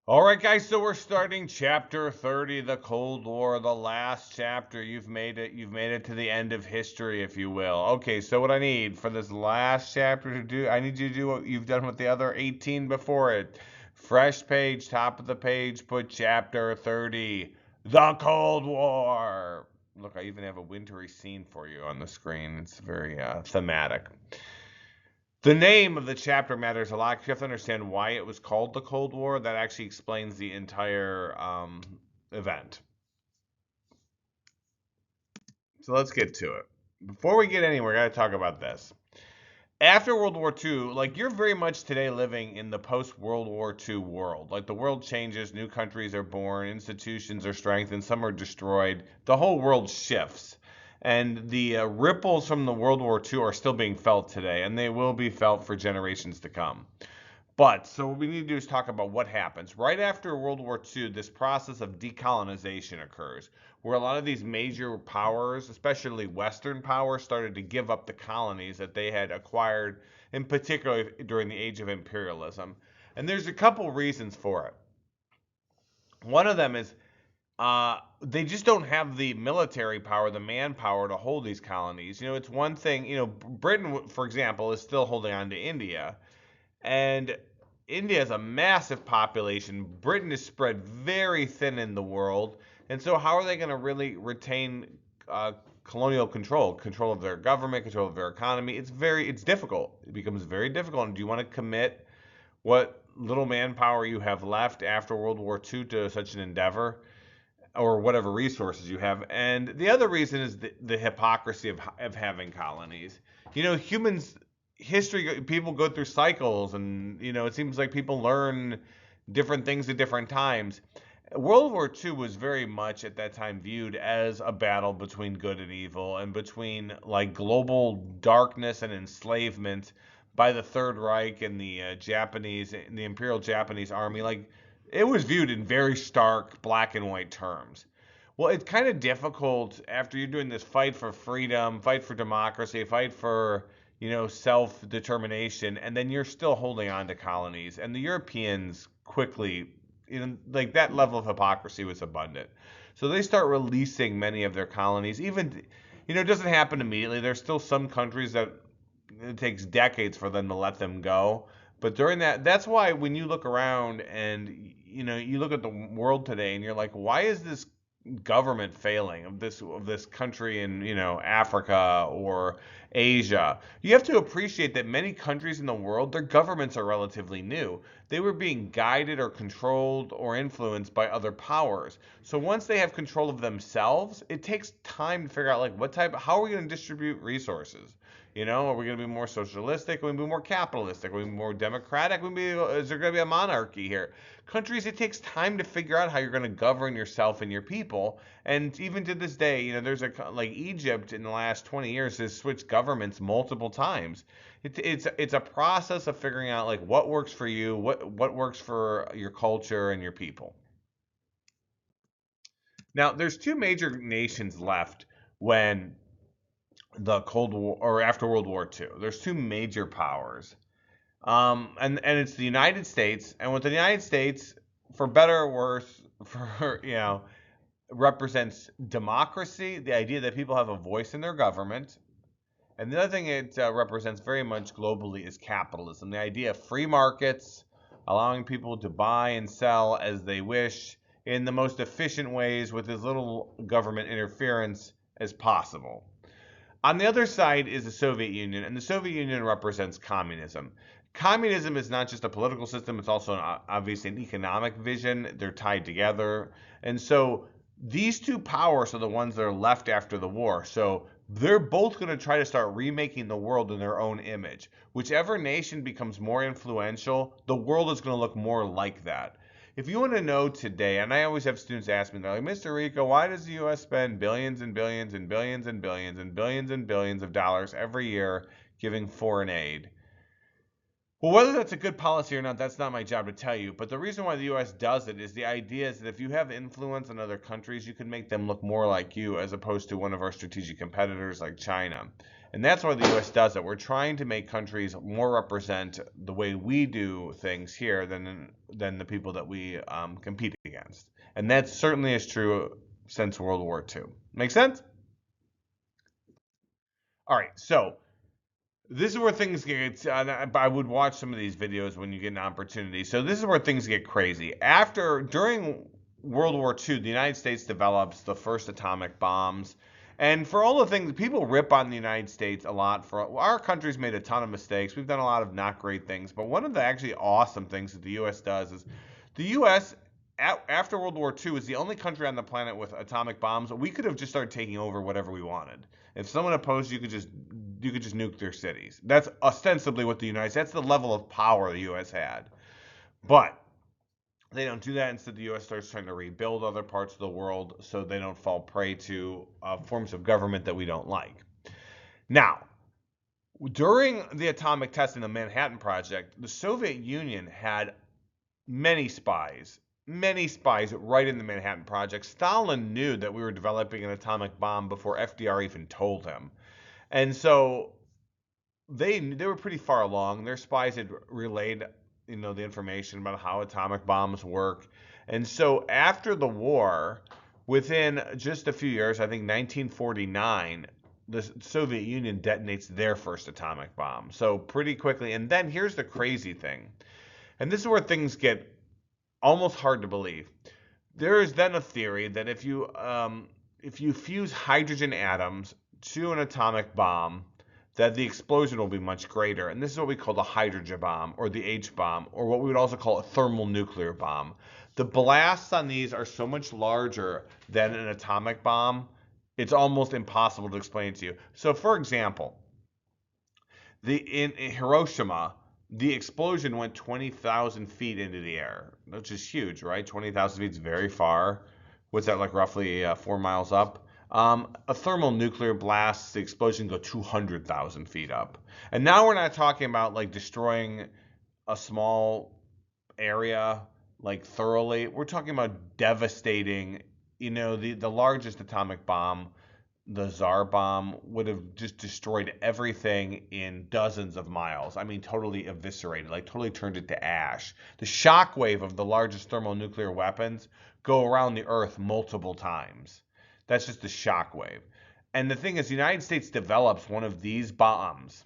All right, guys, so we're starting chapter 30, the Cold War, the last chapter. You've made it. You've made it to the end of history, if you will. Okay, so what I need for this last chapter to do, I need you to do what you've done with the other 18 before it. Fresh page, top of the page, put chapter 30, the Cold War. Look, I even have a wintry scene for you on the screen. It's very thematic. The name of the chapter matters a lot because you have to understand why it was called the Cold War. That actually explains the entire event. So let's get to it. Before we get anywhere, I got to talk about this. After World War II, like you're very much today living in the post World War II world. Like the world changes, new countries are born, institutions are strengthened, some are destroyed. The whole world shifts. And the ripples from the World War II are still being felt today, and they will be felt for generations to come. But so what we need to do is talk about what happens. Right after World War II, this process of decolonization occurs, where a lot of these major powers, especially Western powers, started to give up the colonies that they had acquired, in particular during the age of imperialism. And there's a couple reasons for it. One of them is they just don't have the military power, the manpower to hold these colonies. It's one thing, Britain, for example, is still holding on to India. And India has a massive population. Britain is spread very thin in the world. And so, how are they going to really retain colonial control of their government, control of their economy? It's difficult. It becomes very difficult. And do you want to commit what little manpower you have left after World War II to such an endeavor? Or whatever resources you have. And the other reason is the hypocrisy of having colonies. Humans, history, people go through cycles, and, it seems like people learn different things at different times. World War II was very much at that time viewed as a battle between good and evil and between like global darkness and enslavement by the Third Reich and the Japanese, and the Imperial Japanese Army. Like it was viewed in very stark black and white terms. Well, it's kind of difficult after you're doing this fight for freedom, fight for democracy, fight for, self-determination, and then you're still holding on to colonies. And the Europeans quickly, like that level of hypocrisy was abundant. So they start releasing many of their colonies. Even, it doesn't happen immediately. There's still some countries that it takes decades for them to let them go. But during that's why when you look around and you look at the world today and you're like, why is this government failing of this country in Africa or Asia? You have to appreciate that many countries in the world, their governments are relatively new. They were being guided or controlled or influenced by other powers. So once they have control of themselves, it takes time to figure out like how are we going to distribute resources? Are we going to be more socialistic? Are we going to be more capitalistic? Are we going to be more democratic? Is there going to be a monarchy here? Countries, it takes time to figure out how you're going to govern yourself and your people. And even to this day, there's like Egypt in the last 20 years has switched governments multiple times. It's a process of figuring out like what works for you, what works for your culture and your people. Now, there's two major nations left when the Cold War or after World War II. There's two major powers. And it's the United States, and with the United States, for better or worse, for represents democracy, the idea that people have a voice in their government, and the other thing it represents very much globally is capitalism, the idea of free markets, allowing people to buy and sell as they wish in the most efficient ways with as little government interference as possible. On the other side is the Soviet Union, and the Soviet Union represents communism. Communism is not just a political system, it's also obviously an economic vision. They're tied together. And so these two powers are the ones that are left after the war. So they're both going to try to start remaking the world in their own image. Whichever nation becomes more influential, the world is going to look more like that. If you want to know today, and I always have students ask me, they're like, Mr. Rico, why does the U.S. spend billions and billions and billions and billions and billions and billions of dollars every year giving foreign aid? Well, whether that's a good policy or not, that's not my job to tell you. But the reason why the U.S. does it is the idea is that if you have influence on other countries, you can make them look more like you as opposed to one of our strategic competitors like China. And that's why the U.S. does it. We're trying to make countries more represent the way we do things here than the people that we compete against. And that certainly is true since World War II. Make sense? All right, so this is where things get. I would watch some of these videos when you get an opportunity. So this is where things get crazy. During World War II, the United States develops the first atomic bombs, and for all the things people rip on the United States a lot for our country's made a ton of mistakes. We've done a lot of not great things, but one of the actually awesome things that the U.S. does is the U.S. After World War II is the only country on the planet with atomic bombs. We could have just started taking over whatever we wanted. If someone opposed, you could just nuke their cities. That's ostensibly what the United States. That's the level of power the U.S. had. But they don't do that. Instead, the U.S. starts trying to rebuild other parts of the world so they don't fall prey to forms of government that we don't like. Now, during the atomic testing, the Manhattan Project, the Soviet Union had many spies, many spies right in the Manhattan Project. Stalin knew that we were developing an atomic bomb before FDR even told him. And so they were pretty far along. Their spies had relayed, the information about how atomic bombs work. And so after the war, within just a few years, I think 1949, the Soviet Union detonates their first atomic bomb. So pretty quickly. And then here's the crazy thing. And this is where things get almost hard to believe. There is then a theory that if you fuse hydrogen atoms to an atomic bomb, that the explosion will be much greater. And this is what we call the hydrogen bomb or the H bomb, or what we would also call a thermal nuclear bomb. The blasts on these are so much larger than an atomic bomb, it's almost impossible to explain to you. So, for example, in Hiroshima, the explosion went 20,000 feet into the air, which is huge, right? 20,000 feet is very far. What's that, like roughly 4 miles up? A thermal nuclear blast, the explosion go 200,000 feet up. And now we're not talking about like destroying a small area like thoroughly. We're talking about devastating, the largest atomic bomb, the Tsar bomb, would have just destroyed everything in dozens of miles. I mean, totally eviscerated, like totally turned it to ash. The shock wave of the largest thermonuclear weapons go around the Earth multiple times. That's just the shock wave. And the thing is, the United States develops one of these bombs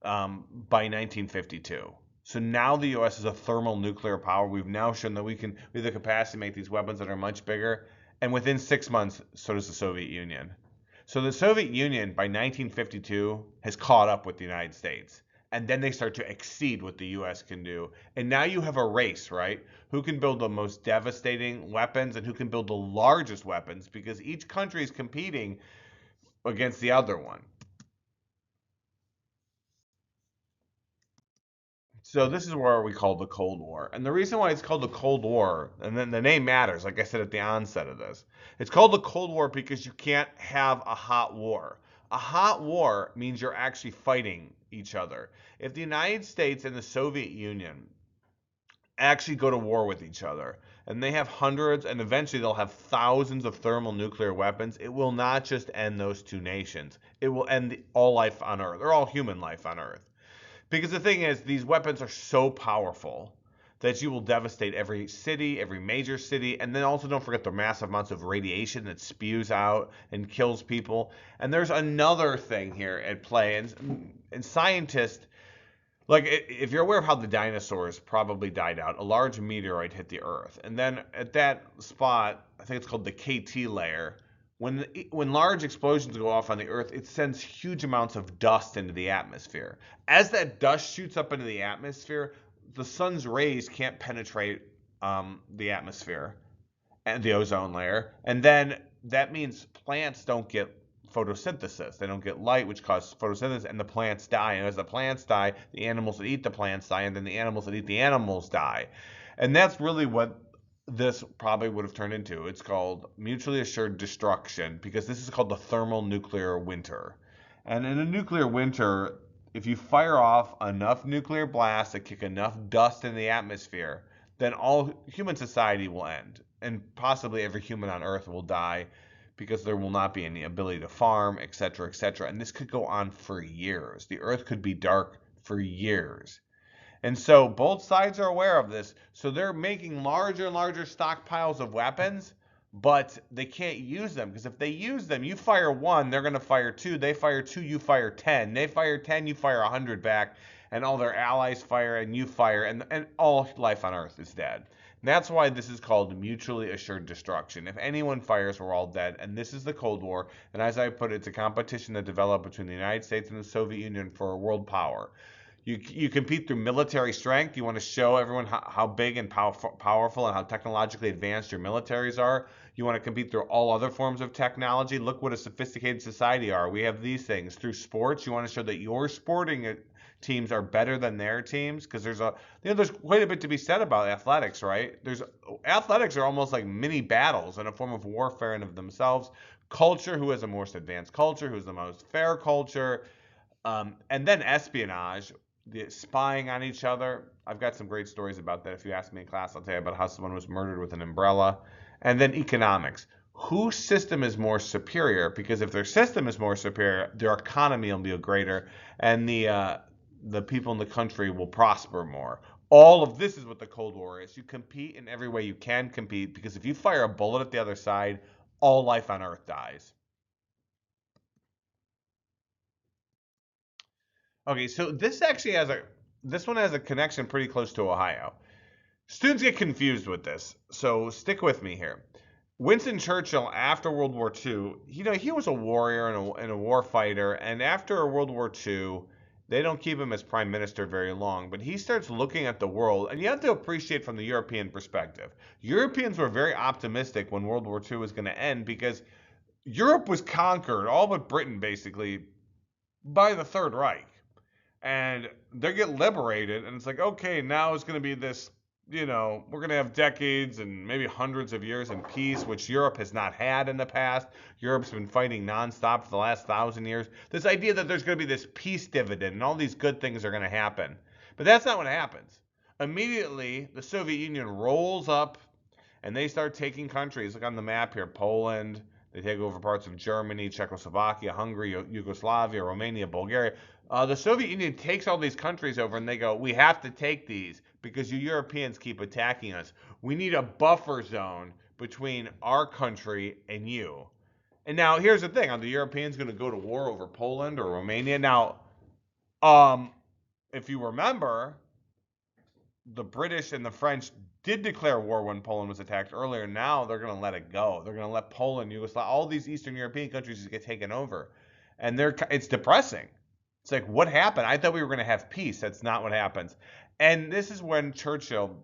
by 1952. So now the U.S. is a thermal nuclear power. We've now shown that we have the capacity to make these weapons that are much bigger. And within 6 months, so does the Soviet Union. So the Soviet Union, by 1952, has caught up with the United States. And then they start to exceed what the U.S. can do. And now you have a race, right? Who can build the most devastating weapons and who can build the largest weapons, because each country is competing against the other one. So this is where we call the Cold War. And the reason why it's called the Cold War, and then the name matters, like I said at the onset of this, it's called the Cold War because you can't have a hot war. A hot war means you're actually fighting each other. If the United States and the Soviet Union actually go to war with each other, and they have hundreds, and eventually they'll have thousands of thermonuclear weapons, it will not just end those two nations. It will end all life on Earth, or all human life on Earth. Because the thing is, these weapons are so powerful that you will devastate every city, every major city, and then also don't forget the massive amounts of radiation that spews out and kills people. And there's another thing here at play, and scientists, like if you're aware of how the dinosaurs probably died out, a large meteorite hit the Earth, and then at that spot, I think it's called the KT layer. When large explosions go off on the Earth, it sends huge amounts of dust into the atmosphere. As that dust shoots up into the atmosphere, the sun's rays can't penetrate the atmosphere and the ozone layer, and then that means plants don't get photosynthesis. They don't get light, which causes photosynthesis, and the plants die. And as the plants die, the animals that eat the plants die, and then the animals that eat the animals die. And that's really what this probably would have turned into. It's called mutually assured destruction because this is called the thermal nuclear winter. And in a nuclear winter, if you fire off enough nuclear blasts that kick enough dust in the atmosphere, then all human society will end. And possibly every human on Earth will die because there will not be any ability to farm, etc., etc. And this could go on for years. The Earth could be dark for years. And so both sides are aware of this. So they're making larger and larger stockpiles of weapons, but they can't use them because if they use them, you fire one, they're going to fire two. They fire two, you fire 10. They fire 10, you fire 100 back, and all their allies fire, and you fire, and all life on Earth is dead. And that's why this is called mutually assured destruction. If anyone fires, we're all dead. And this is the Cold War. And as I put it, it's a competition that developed between the United States and the Soviet Union for a world power. You compete through military strength. You want to show everyone how big and powerful and how technologically advanced your militaries are. You want to compete through all other forms of technology. Look what a sophisticated society are. We have these things. Through sports, you want to show that your sporting teams are better than their teams because there's quite a bit to be said about athletics, right? Athletics are almost like mini battles and a form of warfare in of themselves. Culture, who has the most advanced culture, who's the most fair culture, and then espionage, the spying on each other. I've got some great stories about that. If you ask me in class, I'll tell you about how someone was murdered with an umbrella. And then economics. Whose system is more superior? Because if their system is more superior, their economy will be greater, and the people in the country will prosper more. All of this is what the Cold War is. You compete in every way you can compete, because if you fire a bullet at the other side, all life on Earth dies. Okay, so this one has a connection pretty close to Ohio. Students get confused with this, so stick with me here. Winston Churchill, after World War II, he was a warrior and a war fighter, and after World War II, they don't keep him as prime minister very long, but he starts looking at the world, and you have to appreciate from the European perspective. Europeans were very optimistic when World War II was going to end because Europe was conquered, all but Britain basically, by the Third Reich. And they get liberated, and it's like, okay, now it's going to be this, we're going to have decades and maybe hundreds of years in peace, which Europe has not had in the past. Europe's been fighting nonstop for the last 1,000 years. This idea that there's going to be this peace dividend and all these good things are going to happen. But that's not what happens. Immediately, the Soviet Union rolls up and they start taking countries. Look on the map here: Poland. They take over parts of Germany, Czechoslovakia, Hungary, Yugoslavia, Romania, Bulgaria. The Soviet Union takes all these countries over and they go, we have to take these because you Europeans keep attacking us. We need a buffer zone between our country and you. And now here's the thing: are the Europeans going to go to war over Poland or Romania? Now, if you remember, the British and the French did declare war when Poland was attacked earlier. Now they're going to let it go. They're going to let Poland, Yugoslavia, all these Eastern European countries get taken over. And it's depressing. It's like, what happened? I thought we were going to have peace. That's not what happens. And this is when Churchill,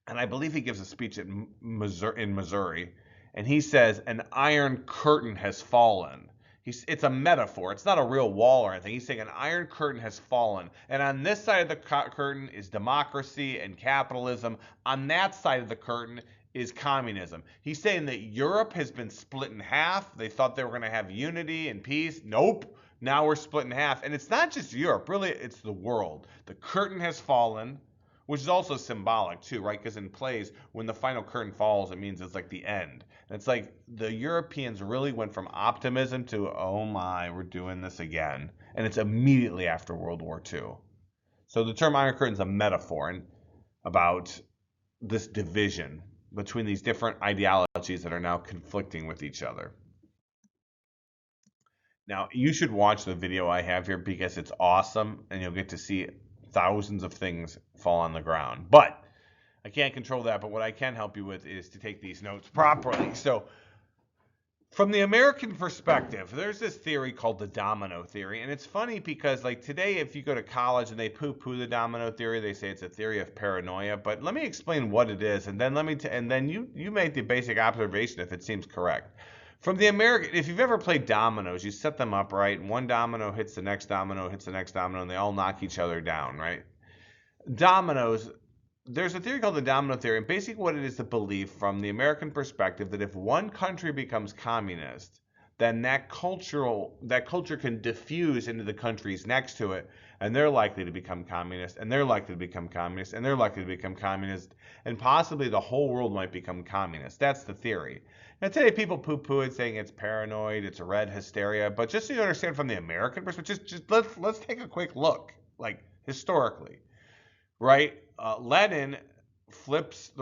and I believe he gives a speech in Missouri, and he says, an iron curtain has fallen. It's a metaphor. It's not a real wall or anything. He's saying an iron curtain has fallen. And on this side of the curtain is democracy and capitalism. On that side of the curtain is communism. He's saying that Europe has been split in half. They thought they were going to have unity and peace. Nope. Now we're split in half. And it's not just Europe. Really, it's the world. The curtain has fallen, which is also symbolic too, right? Because in plays, when the final curtain falls, it means it's like the end. And it's like the Europeans really went from optimism to, oh my, we're doing this again. And it's immediately after World War II. So the term Iron Curtain is a metaphor about this division between these different ideologies that are now conflicting with each other. Now, you should watch the video I have here because it's awesome and you'll get to see thousands of things fall on the ground. But I can't control that, but what I can help you with is to take these notes properly. So from the American perspective, there's this theory called the domino theory. And it's funny because like today, if you go to college and they poo-poo the domino theory, they say it's a theory of paranoia. But let me explain what it is, and then you make the basic observation if it seems correct. From the American, if you've ever played dominoes, you set them up, right? And one domino hits the next domino, hits the next domino, and they all knock each other down, right? Dominoes, there's a theory called the domino theory, and basically what it is the belief from the American perspective that if one country becomes communist, then that culture can diffuse into the countries next to it, and they're likely to become communist, and they're likely to become communist, and they're likely to become communist, and possibly the whole world might become communist. That's the theory. Now today people poo-poo it, saying it's paranoid, it's a red hysteria, but just so you understand from the American perspective, just let's take a quick look, like historically, right? Lenin flips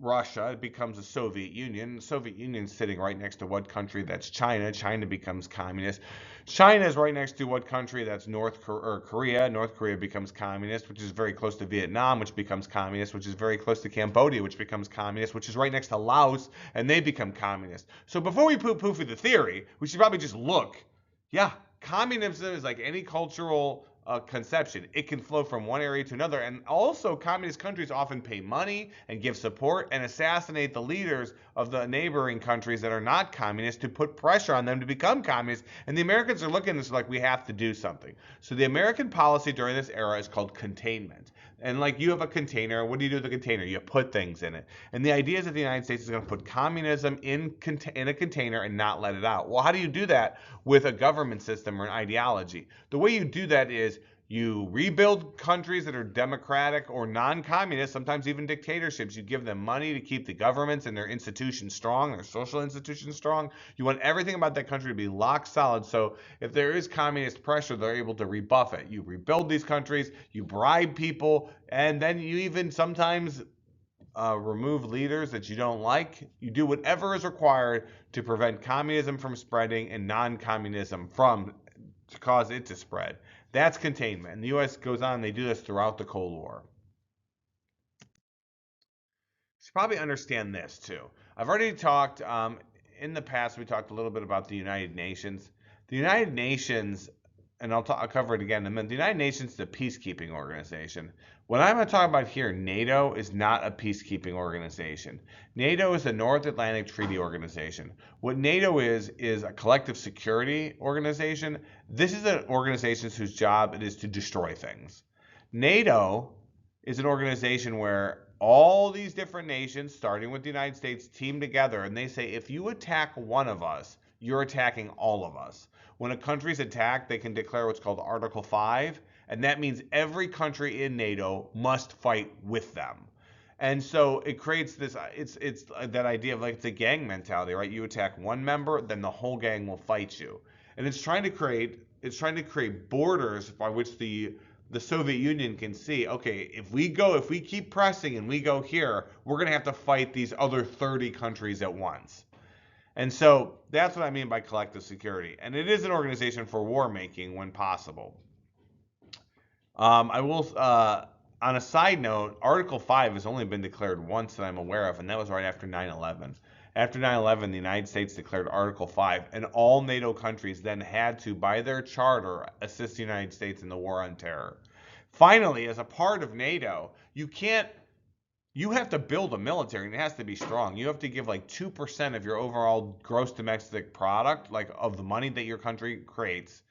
Russia, it becomes the Soviet Union. The Soviet Union's sitting right next to what country? That's China. China becomes communist. China is right next to what country? That's Korea. North Korea becomes communist, which is very close to Vietnam, which becomes communist, which is very close to Cambodia, which becomes communist, which is right next to Laos, and they become communist. So before we poo-poo for the theory, we should probably just look. Yeah, communism is like any cultural conception. It can flow from one area to another. And also, communist countries often pay money and give support and assassinate the leaders of the neighboring countries that are not communist to put pressure on them to become communist. And the Americans are looking at this like we have to do something. So the American policy during this era is called containment. And like you have a container, what do you do with the container? You put things in it. And the idea is that the United States is going to put communism in a container and not let it out. Well, how do you do that with a government system or an ideology? The way you do that is you rebuild countries that are democratic or non-communist, sometimes even dictatorships. You give them money to keep the governments and their institutions strong, their social institutions strong. You want everything about that country to be lock solid, so if there is communist pressure, they're able to rebuff it. You rebuild these countries, you bribe people, and then you even sometimes remove leaders that you don't like. You do whatever is required to prevent communism from spreading and non-communism to cause it to spread. That's containment. And the U.S. goes on, they do this throughout the Cold War. You should probably understand this too. I've already talked, in the past, we talked a little bit about the United Nations. The United Nations, and I'll cover it again in a minute, the United Nations is a peacekeeping organization. What I'm going to talk about here, NATO is not a peacekeeping organization. NATO is a North Atlantic Treaty Organization. What NATO is a collective security organization. This is an organization whose job it is to destroy things. NATO is an organization where all these different nations, starting with the United States, team together, and they say, if you attack one of us, you're attacking all of us. When a country's attacked, they can declare what's called Article 5, and that means every country in NATO must fight with them. And so it creates this, it's that idea of like it's a gang mentality, right? You attack one member, then the whole gang will fight you. And it's trying to create borders by which the Soviet Union can see, okay, if we keep pressing and we go here, we're going to have to fight these other 30 countries at once. And so that's what I mean by collective security. And it is an organization for war making when possible. I will, on a side note, Article 5 has only been declared once that I'm aware of, and that was right after 9/11. After 9/11, the United States declared Article 5, and all NATO countries then had to, by their charter, assist the United States in the war on terror. Finally, as a part of NATO, you have to build a military, and it has to be strong. You have to give like 2% of your overall gross domestic product, like of the money that your country creates.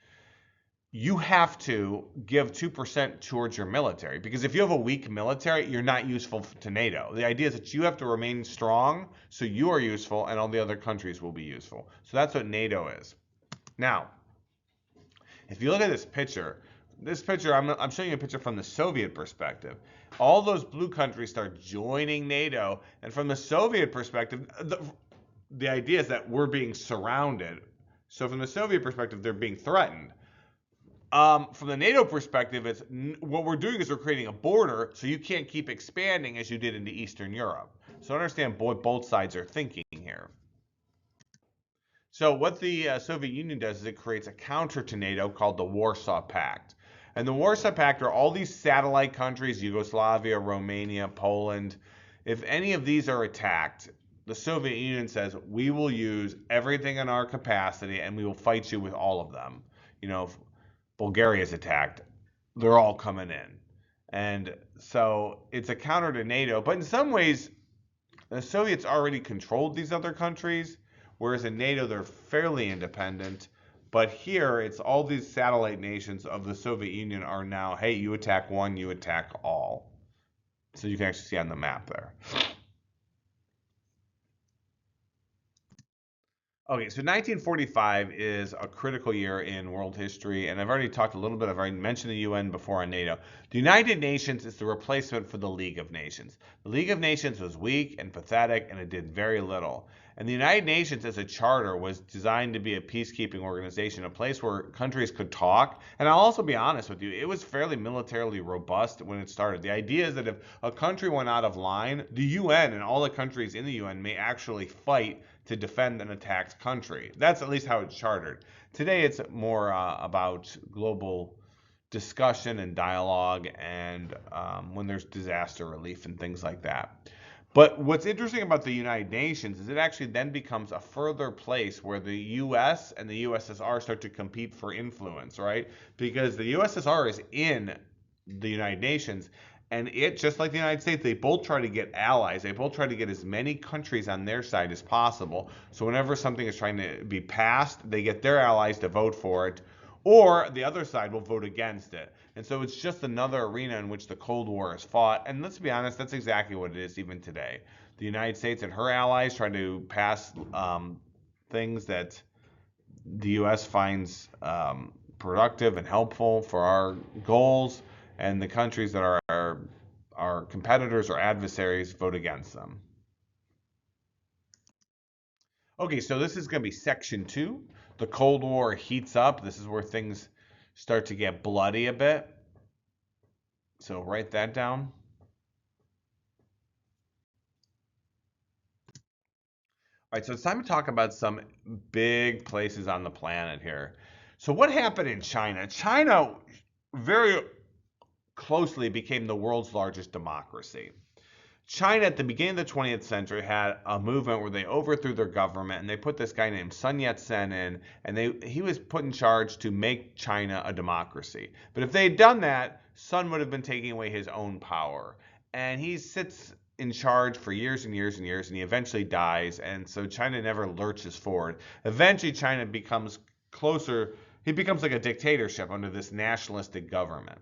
You have to give 2% towards your military, because if you have a weak military, you're not useful to NATO. The idea is that you have to remain strong so you are useful and all the other countries will be useful. So that's what NATO is. Now, if you look at this picture, I'm showing you a picture from the Soviet perspective. All those blue countries start joining NATO, and from the Soviet perspective, the idea is that we're being surrounded. So from the Soviet perspective, they're being threatened. From the NATO perspective, it's what we're doing is we're creating a border so you can't keep expanding as you did into Eastern Europe. So understand both sides are thinking here. So what the Soviet Union does is it creates a counter to NATO called the Warsaw Pact. And the Warsaw Pact are all these satellite countries, Yugoslavia, Romania, Poland. If any of these are attacked, the Soviet Union says, we will use everything in our capacity and we will fight you with all of them. You know, if Bulgaria is attacked, they're all coming in. And so it's a counter to NATO. But in some ways, the Soviets already controlled these other countries, whereas in NATO, they're fairly independent. But here, it's all these satellite nations of the Soviet Union are now, hey, you attack one, you attack all. So you can actually see on the map there. Okay, so 1945 is a critical year in world history, and I've already talked a little bit, I've already mentioned the UN before on NATO. The United Nations is the replacement for the League of Nations. The League of Nations was weak and pathetic, and it did very little. And the United Nations as a charter was designed to be a peacekeeping organization, a place where countries could talk. And I'll also be honest with you, it was fairly militarily robust when it started. The idea is that if a country went out of line, the UN and all the countries in the UN may actually fight to defend an attacked country. That's at least how it's chartered. Today, it's more about global discussion and dialogue, and when there's disaster relief and things like that. But what's interesting about the United Nations is it actually then becomes a further place where the US and the USSR start to compete for influence, right? Because the USSR is in the United Nations, and it, just like the United States, they both try to get allies. They both try to get as many countries on their side as possible. So whenever something is trying to be passed, they get their allies to vote for it, or the other side will vote against it. And so it's just another arena in which the Cold War is fought. And let's be honest, that's exactly what it is even today. The United States and her allies try to pass things that the U.S. finds productive and helpful for our goals, and the countries that are our competitors or adversaries vote against them. Okay, so this is going to be section 2. The Cold War heats up. This is where things start to get bloody a bit. So write that down. All right, so it's time to talk about some big places on the planet here. So what happened in China? China very closely became the world's largest democracy. China at the beginning of the 20th century had a movement where they overthrew their government, and they put this guy named Sun Yat-sen in, and he was put in charge to make China a democracy. But if they had done that, Sun would have been taking away his own power. And he sits in charge for years and years and years, and he eventually dies, and so China never lurches forward. Eventually, China becomes closer, he becomes like a dictatorship under this nationalistic government.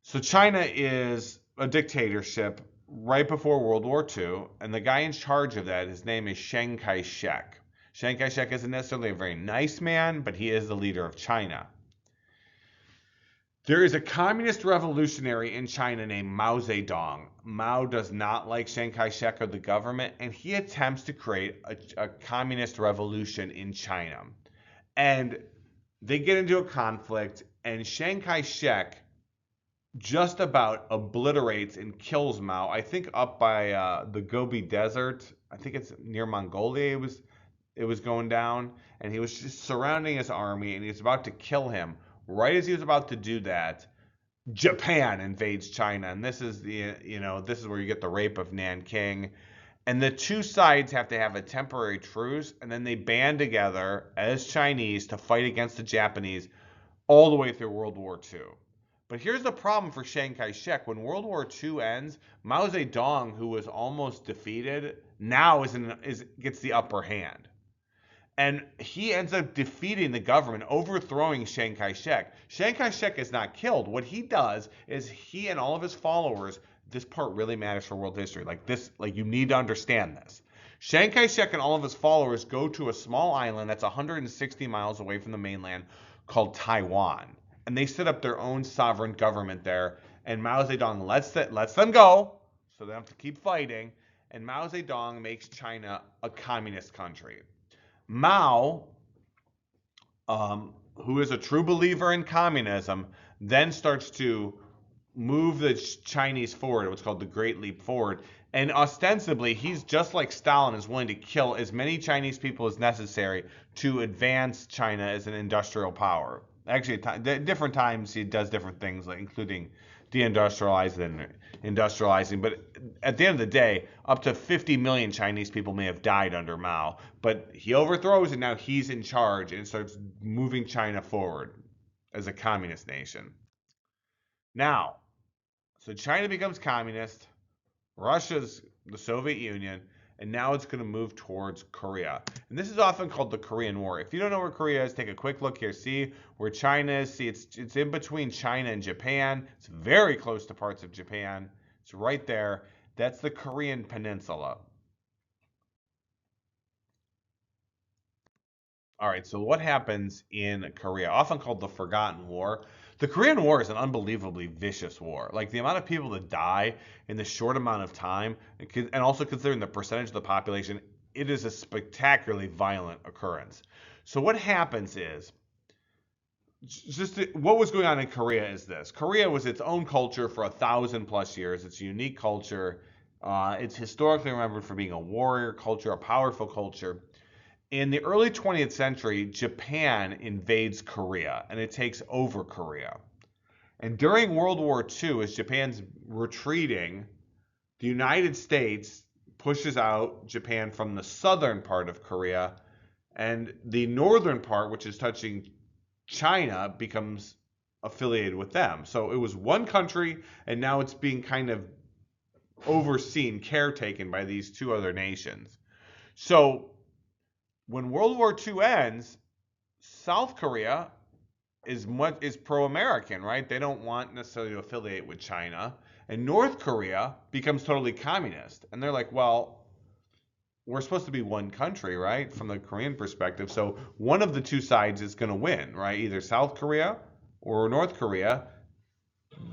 So China is a dictatorship right before World War II, and the guy in charge of that, his name is Chiang Kai-shek. Chiang Kai-shek isn't necessarily a very nice man, but he is the leader of China. There is a communist revolutionary in China named Mao Zedong. Mao does not like Chiang Kai-shek or the government, and he attempts to create a communist revolution in China. And they get into a conflict, and Chiang Kai-shek just about obliterates and kills Mao. I think up by the Gobi Desert. I think it's near Mongolia. It was going down, and he was just surrounding his army, and he was about to kill him. Right as he was about to do that, Japan invades China, and this is this is where you get the rape of Nanking. And the two sides have to have a temporary truce, and then they band together as Chinese to fight against the Japanese all the way through World War II. But here's the problem for Chiang Kai-shek. When World War II ends, Mao Zedong, who was almost defeated, now gets the upper hand. And he ends up defeating the government, overthrowing Chiang Kai-shek. Chiang Kai-shek is not killed. What he does is he and all of his followers, this part really matters for world history. Like you need to understand this. Chiang Kai-shek and all of his followers go to a small island that's 160 miles away from the mainland called Taiwan. And they set up their own sovereign government there. And Mao Zedong lets them go, so they don't have to keep fighting. And Mao Zedong makes China a communist country. Mao, who is a true believer in communism, then starts to move the Chinese forward, what's called the Great Leap Forward. And ostensibly, he's just like Stalin, is willing to kill as many Chinese people as necessary to advance China as an industrial power. Actually, at different times, he does different things, like including deindustrializing and industrializing. But at the end of the day, up to 50 million Chinese people may have died under Mao. But he overthrows, and now he's in charge and starts moving China forward as a communist nation. Now, so China becomes communist, Russia's the Soviet Union, and now it's going to move towards Korea. And this is often called the Korean War. If you don't know where Korea is, take a quick look here. See where China is. See, it's in between China and Japan. It's very close to parts of Japan. It's right there. That's the Korean Peninsula. All right, so what happens in Korea, often called the Forgotten War? The Korean War is an unbelievably vicious war. Like the amount of people that die in the short amount of time, and also considering the percentage of the population, it is a spectacularly violent occurrence. So what happens is, what was going on in Korea is this. Korea was its own culture for 1,000+ years. It's a unique culture. It's historically remembered for being a warrior culture, a powerful culture. In the early 20th century, Japan invades Korea and it takes over Korea. And during World War II, as Japan's retreating, the United States pushes out Japan from the southern part of Korea, and the northern part, which is touching China, becomes affiliated with them. So it was one country, and now it's being kind of overseen, caretaken by these two other nations. So when World War II ends, South Korea is pro-American, right? They don't want necessarily to affiliate with China. And North Korea becomes totally communist. And they're like, well, we're supposed to be one country, right? From the Korean perspective. So one of the two sides is going to win, right? Either South Korea or North Korea.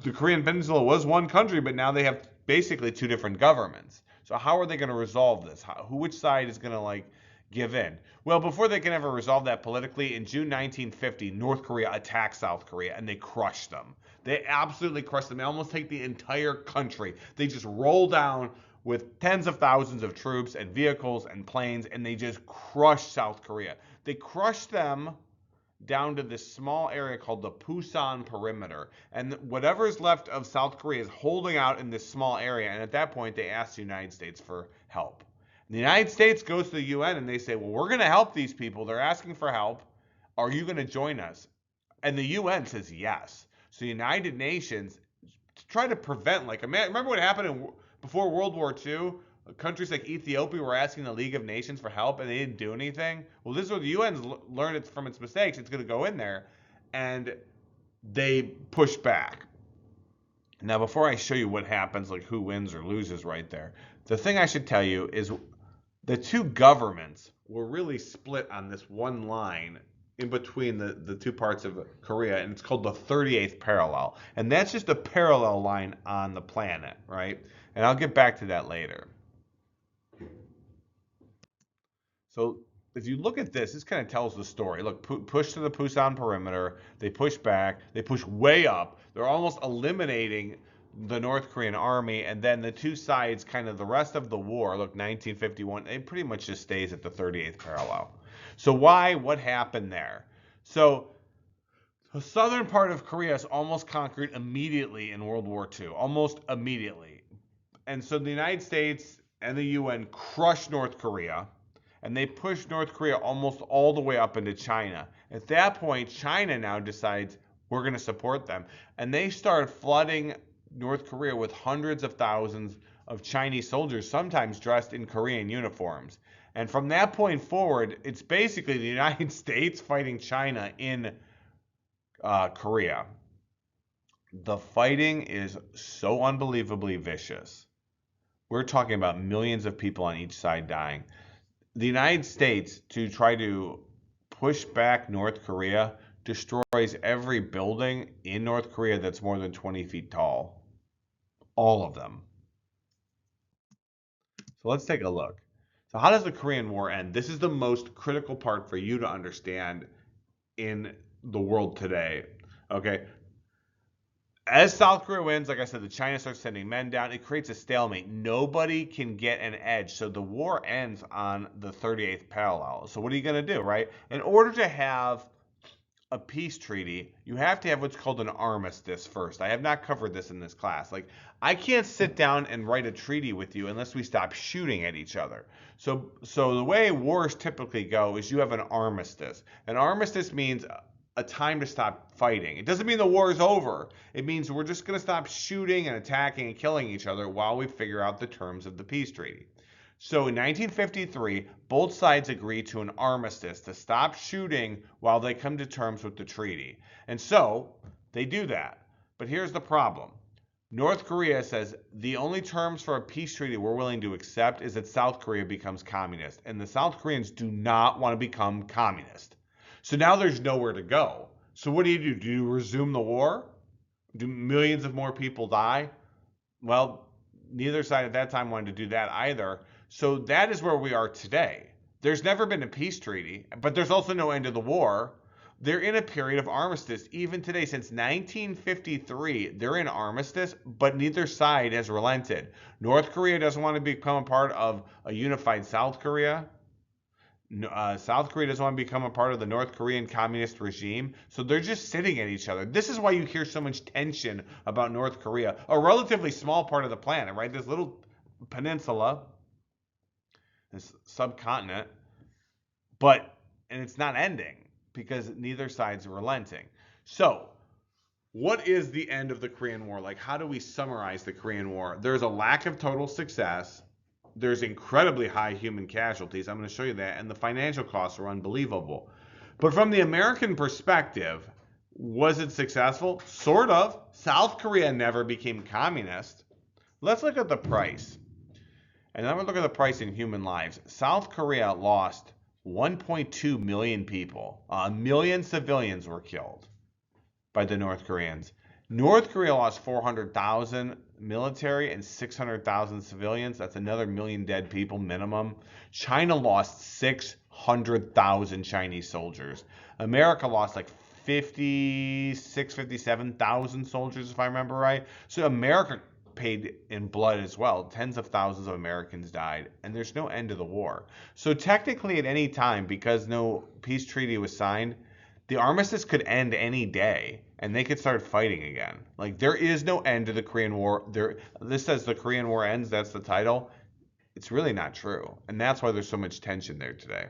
The Korean Peninsula was one country, but now they have basically two different governments. So how are they going to resolve this? Which side is going to give in? Well, before they can ever resolve that politically, in June 1950, North Korea attacked South Korea and they crushed them. They absolutely crushed them. They almost take the entire country. They just roll down with tens of thousands of troops and vehicles and planes, and they just crushed South Korea. They crushed them down to this small area called the Pusan perimeter. And whatever is left of South Korea is holding out in this small area. And at that point, they ask the United States for help. The United States goes to the UN and they say, well, we're going to help these people. They're asking for help. Are you going to join us? And the UN says yes. So the United Nations, to try to prevent, remember what happened before World War II? Countries like Ethiopia were asking the League of Nations for help and they didn't do anything. Well, this is where the UN's learned it from its mistakes. It's going to go in there and they push back. Now, before I show you what happens, like who wins or loses right there, the thing I should tell you is the two governments were really split on this one line in between the two parts of Korea, and it's called the 38th parallel. And that's just a parallel line on the planet, right? And I'll get back to that later. So if you look at this kind of tells the story. Look, push to the Pusan perimeter. They push back. They push way up. They're almost eliminating the North Korean army. And then the two sides, kind of the rest of the war, look, 1951, it pretty much just stays at the 38th parallel. So why? What happened there? So the southern part of Korea is almost conquered immediately in World War II. Almost immediately. And so the United States and the UN crushed North Korea. And they pushed North Korea almost all the way up into China. At that point, China now decides we're going to support them. And they start flooding North Korea with hundreds of thousands of Chinese soldiers, sometimes dressed in Korean uniforms. And from that point forward, it's basically the United States fighting China in Korea. The fighting is so unbelievably vicious. We're talking about millions of people on each side dying. The United States, to try to push back North Korea, destroys every building in North Korea that's more than 20 feet tall. All of them. So let's take a look. So how does the Korean War end? This is the most critical part for you to understand in the world today. Okay. As South Korea wins, like I said, the China starts sending men down. It creates a stalemate. Nobody can get an edge. So the war ends on the 38th parallel. So what are you going to do, right? In order to have a peace treaty, you have to have what's called an armistice first. I have not covered this in this class. I can't sit down and write a treaty with you unless we stop shooting at each other. So the way wars typically go is you have an armistice. An armistice means a time to stop fighting. It doesn't mean the war is over. It means we're just going to stop shooting and attacking and killing each other while we figure out the terms of the peace treaty. So in 1953, both sides agreed to an armistice to stop shooting while they come to terms with the treaty. And so they do that. But here's the problem. North Korea says the only terms for a peace treaty we're willing to accept is that South Korea becomes communist. And the South Koreans do not want to become communist. So now there's nowhere to go. So what do? Do you resume the war? Do millions of more people die? Well, neither side at that time wanted to do that either. So that is where we are today. There's never been a peace treaty, but there's also no end to the war. They're in a period of armistice. Even today, since 1953, they're in armistice, but neither side has relented. North Korea doesn't want to become a part of a unified South Korea. South Korea doesn't want to become a part of the North Korean communist regime, so they're just sitting at each other. This is why you hear so much tension about North Korea, a relatively small part of the planet, right? This little peninsula, this subcontinent, and it's not ending because neither side's relenting. So, what is the end of the Korean War? Like, how do we summarize the Korean War? There's a lack of total success. There's incredibly high human casualties. I'm going to show you that. And the financial costs are unbelievable. But from the American perspective, was it successful? Sort of. South Korea never became communist. Let's look at the price. And then we'll look at the price in human lives. South Korea lost 1.2 million people. A million civilians were killed by the North Koreans. North Korea lost 400,000 military and 600,000 civilians. That's another million dead people minimum. China lost 600,000 Chinese soldiers. America lost like 57,000 soldiers, if I remember right. So America paid in blood as well. Tens of thousands of Americans died, and there's no end to the war. So technically at any time, because no peace treaty was signed, the armistice could end any day, and they could start fighting again. Like, there is no end to the Korean War. This says the Korean War ends. That's the title. It's really not true, and that's why there's so much tension there today.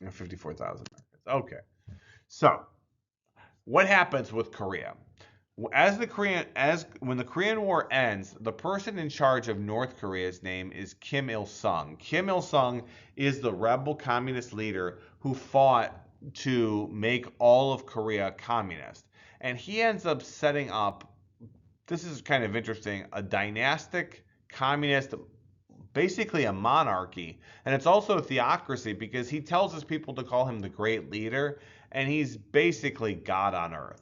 54,000. Okay. So, what happens with Korea? When the Korean War ends, the person in charge of North Korea's name is Kim Il-sung. Kim Il-sung is the rebel communist leader who fought to make all of Korea communist. And he ends up setting up, this is kind of interesting, a dynastic communist, basically a monarchy. And it's also a theocracy because he tells his people to call him the great leader, and he's basically God on earth.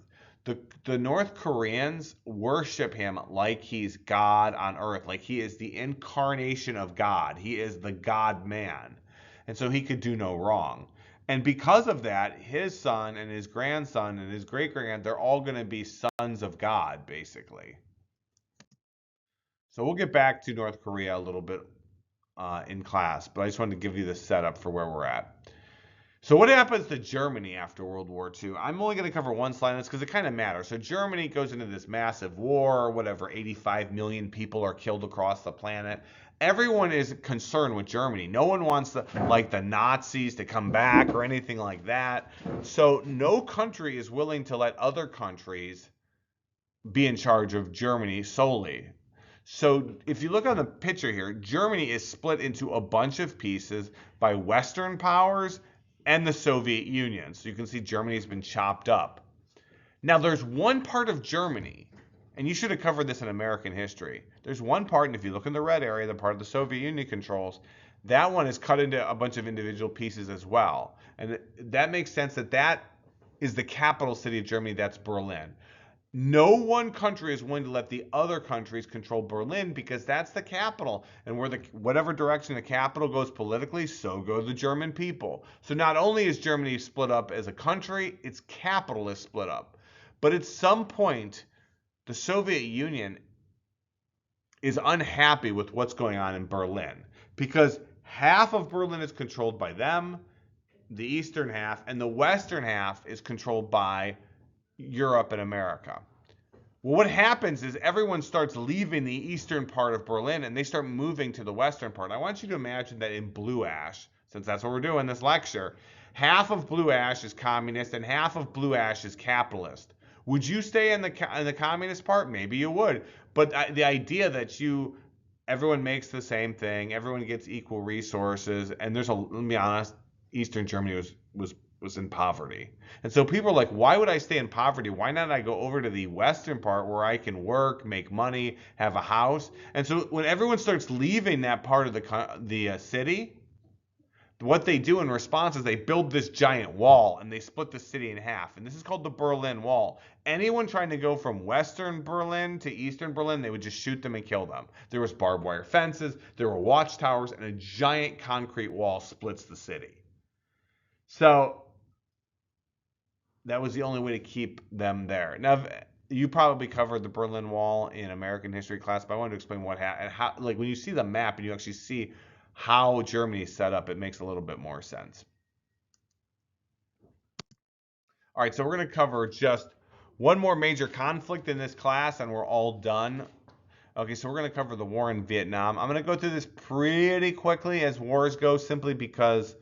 The North Koreans worship him like he's God on earth, like he is the incarnation of God. He is the God man. And so he could do no wrong. And because of that, his son and his grandson and his great-grand, they're all going to be sons of God, basically. So we'll get back to North Korea a little bit in class, but I just wanted to give you the setup for where we're at. So what happens to Germany after World War II? I'm only going to cover one slide on this because it kind of matters. So Germany goes into this massive war, whatever, 85 million people are killed across the planet. Everyone is concerned with Germany. No one wants the Nazis to come back or anything like that. So no country is willing to let other countries be in charge of Germany solely. So if you look on the picture here, Germany is split into a bunch of pieces by Western powers and the Soviet Union. So you can see Germany's been chopped up. Now there's one part of Germany, and you should have covered this in American history. There's one part, and if you look in the red area, the part of the Soviet Union controls, that one is cut into a bunch of individual pieces as well. And that makes sense that is the capital city of Germany, that's Berlin. No one country is willing to let the other countries control Berlin because that's the capital. And whatever direction the capital goes politically, so go the German people. So not only is Germany split up as a country, its capital is split up. But at some point, the Soviet Union is unhappy with what's going on in Berlin because half of Berlin is controlled by them, the eastern half, and the western half is controlled by Europe and America. Well, what happens is everyone starts leaving the eastern part of Berlin and they start moving to the western part. I want you to imagine that in Blue Ash, since that's what we're doing in this lecture, half of Blue Ash is communist and half of Blue Ash is capitalist. Would you stay in the communist part? Maybe you would. But the idea that everyone makes the same thing, everyone gets equal resources, and let me be honest, Eastern Germany was was in poverty. And so people are like, why would I stay in poverty? Why not I go over to the western part where I can work, make money, have a house? And so when everyone starts leaving that part of the city, what they do in response is they build this giant wall and they split the city in half. And this is called the Berlin Wall. Anyone trying to go from western Berlin to eastern Berlin, they would just shoot them and kill them. There was barbed wire fences, there were watchtowers, and a giant concrete wall splits the city. So that was the only way to keep them there. Now, you probably covered the Berlin Wall in American history class, but I wanted to explain what happened. How, like when you see the map and you actually see how Germany is set up, it makes a little bit more sense. All right, so we're going to cover just one more major conflict in this class, and we're all done. Okay, so we're going to cover the war in Vietnam. I'm going to go through this pretty quickly as wars go, simply because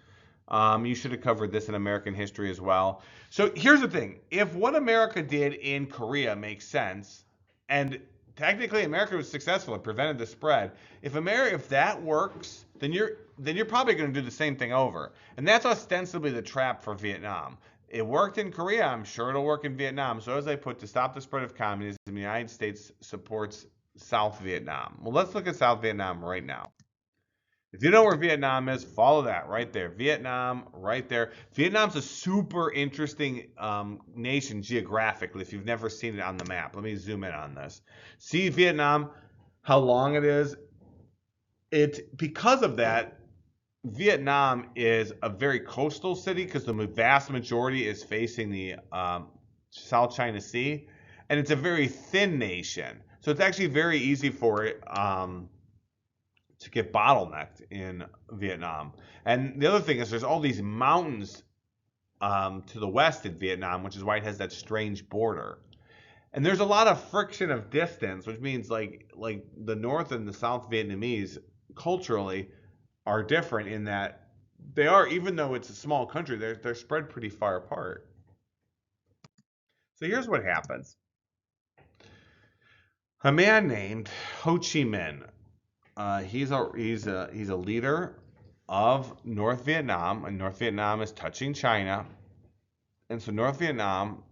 you should have covered this in American history as well. So here's the thing. If what America did in Korea makes sense, and technically America was successful, it prevented the spread. If that works, then you're probably going to do the same thing over. And that's ostensibly the trap for Vietnam. It worked in Korea, I'm sure it'll work in Vietnam. So as I put, to stop the spread of communism, the United States supports South Vietnam. Well, let's look at South Vietnam right now. If you know where Vietnam is, follow that right there. Vietnam, right there. Vietnam's a super interesting nation geographically if you've never seen it on the map. Let me zoom in on this. See Vietnam, how long it is? Because of that, Vietnam is a very coastal city because the vast majority is facing the South China Sea. And it's a very thin nation. So it's actually very easy for it to get bottlenecked in Vietnam. And the other thing is there's all these mountains to the west in Vietnam, which is why it has that strange border. And there's a lot of friction of distance, which means like the North and the South Vietnamese culturally are different in that they are, even though it's a small country, they're spread pretty far apart. So here's what happens. A man named Ho Chi Minh. He's a leader of North Vietnam, and North Vietnam is touching China. And so North Vietnam,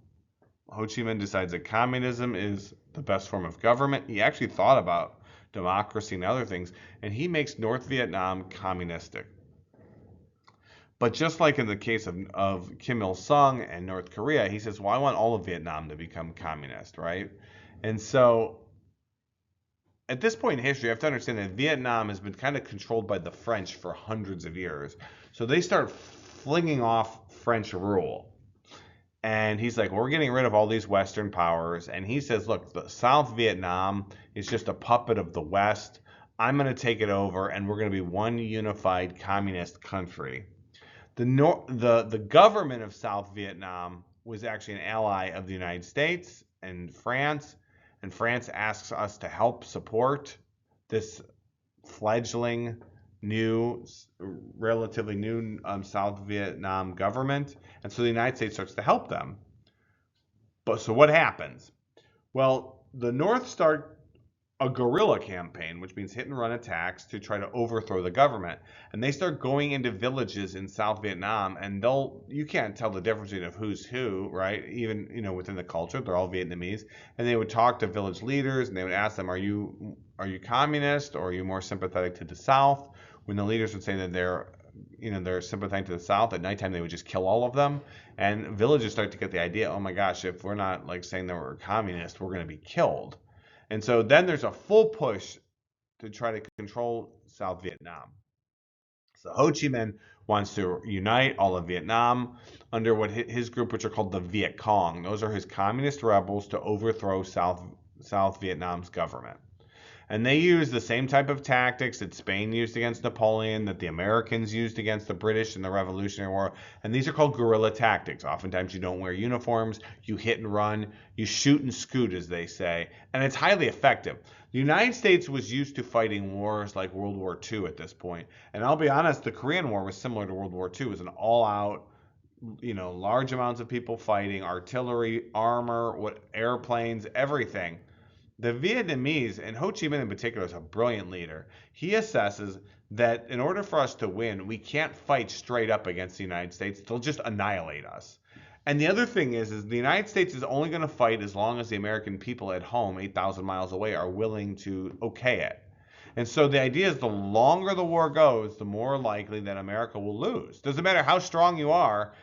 Ho Chi Minh decides that communism is the best form of government. He actually thought about democracy and other things, and he makes North Vietnam communistic. But just like in the case of Kim Il-sung and North Korea, he says, well, I want all of Vietnam to become communist, right? And so at this point in history, you have to understand that Vietnam has been kind of controlled by the French for hundreds of years. So they start flinging off French rule. And he's like, we're getting rid of all these Western powers. And he says, look, the South Vietnam is just a puppet of the West. I'm going to take it over, and we're going to be one unified communist country. The government of South Vietnam was actually an ally of the United States and France. And France asks us to help support this fledgling, relatively new South Vietnam government. And so the United States starts to help them. But so what happens? Well, the North start a guerrilla campaign, which means hit and run attacks to try to overthrow the government. And they start going into villages in South Vietnam, and you can't tell the difference between who's who, right? Even, within the culture, they're all Vietnamese. And they would talk to village leaders, and they would ask them, are you communist, or are you more sympathetic to the South? When the leaders would say that they're sympathetic to the South, at nighttime they would just kill all of them. And villagers start to get the idea, oh my gosh, if we're not saying that we're communist, we're going to be killed. And so then there's a full push to try to control South Vietnam. So Ho Chi Minh wants to unite all of Vietnam under what his group, which are called the Viet Cong. Those are his communist rebels to overthrow South Vietnam's government. And they use the same type of tactics that Spain used against Napoleon, that the Americans used against the British in the Revolutionary War. And these are called guerrilla tactics. Oftentimes you don't wear uniforms, you hit and run, you shoot and scoot, as they say. And it's highly effective. The United States was used to fighting wars like World War II at this point. And I'll be honest, the Korean War was similar to World War II. It was an all-out, large amounts of people fighting, artillery, armor, airplanes, everything. The Vietnamese, and Ho Chi Minh in particular is a brilliant leader. He assesses that in order for us to win, we can't fight straight up against the United States. They'll just annihilate us. And the other thing is the United States is only going to fight as long as the American people at home, 8,000 miles away, are willing to okay it. And so the idea is the longer the war goes, the more likely that America will lose. Doesn't matter how strong you are,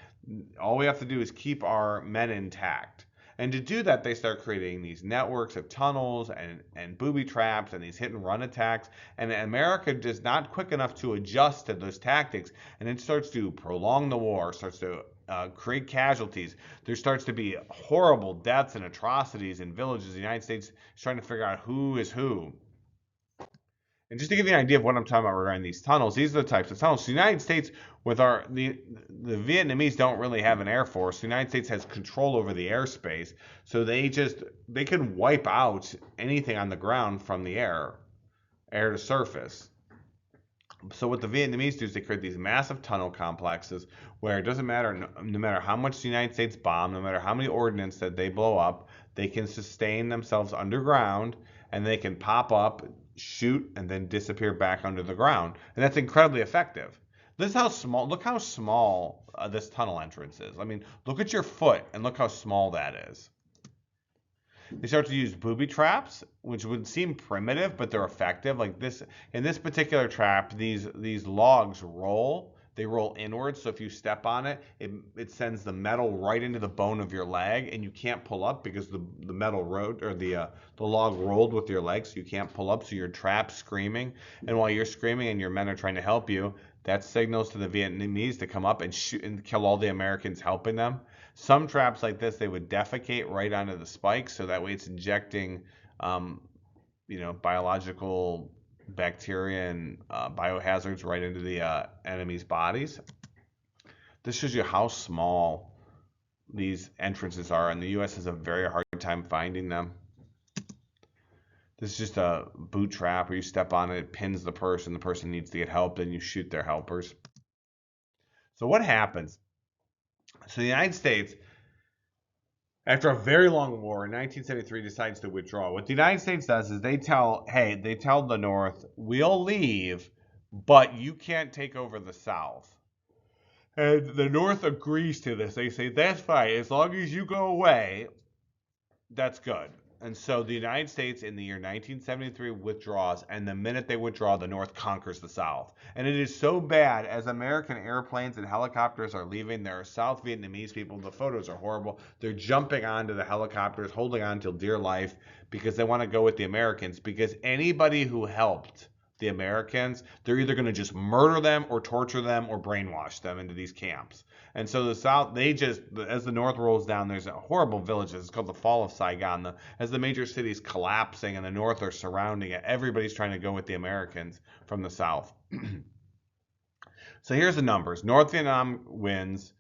all we have to do is keep our men intact. And to do that, they start creating these networks of tunnels and booby traps and these hit and run attacks. And America is not quick enough to adjust to those tactics. And it starts to prolong the war, starts to create casualties. There starts to be horrible deaths and atrocities in villages. The United States is trying to figure out who is who. And just to give you an idea of what I'm talking about regarding these tunnels, these are the types of tunnels. The United States, with the Vietnamese don't really have an air force. The United States has control over the airspace, so they can wipe out anything on the ground from the air to surface. So what the Vietnamese do is they create these massive tunnel complexes where it doesn't matter, no matter how much the United States bomb, no matter how many ordnance that they blow up, they can sustain themselves underground and they can pop up, shoot, and then disappear back under the ground. And that's incredibly effective. This is how small, look how small this tunnel entrance is. I mean, look at your foot and look how small that is. They start to use booby traps, which would seem primitive, but they're effective. Like this, in this particular trap, these logs roll. They roll inwards, so if you step on it, it sends the metal right into the bone of your leg, and you can't pull up because the metal road or the log rolled with your legs, so you can't pull up. So you're trapped, screaming, and while you're screaming and your men are trying to help you, that signals to the Vietnamese to come up and shoot and kill all the Americans helping them. Some traps like this, they would defecate right onto the spikes, so that way it's injecting, biological bacteria and biohazards right into the enemy's bodies. This shows you how small these entrances are, and the U.S. has a very hard time finding them. This is just a boot trap where you step on it, it pins the person needs to get help, then you shoot their helpers. So what happens? So the United States, after a very long war in 1973, decides to withdraw. What the United States does is they tell the North, we'll leave, but you can't take over the South. And the North agrees to this. They say, that's fine. As long as you go away, that's good. And so the United States in the year 1973 withdraws, and the minute they withdraw, the North conquers the South. And it is so bad, as American airplanes and helicopters are leaving, there are South Vietnamese people, the photos are horrible, they're jumping onto the helicopters, holding on till dear life, because they want to go with the Americans, because anybody who helped the Americans, they're either going to just murder them or torture them or brainwash them into these camps. And so the South, as the North rolls down, there's horrible villages. It's called the Fall of Saigon. As the major cities collapsing and the North are surrounding it, everybody's trying to go with the Americans from the South. So here's the numbers. North Vietnam wins,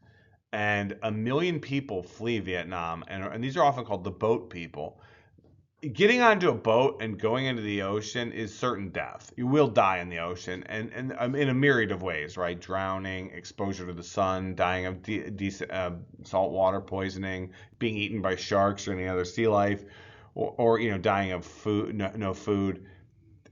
and 1 million people flee Vietnam. And these are often called the boat people. Getting onto a boat and going into the ocean is certain death. You will die in the ocean, and in a myriad of ways, right? Drowning, exposure to the sun, dying of saltwater poisoning, being eaten by sharks or any other sea life, or dying of food, no food.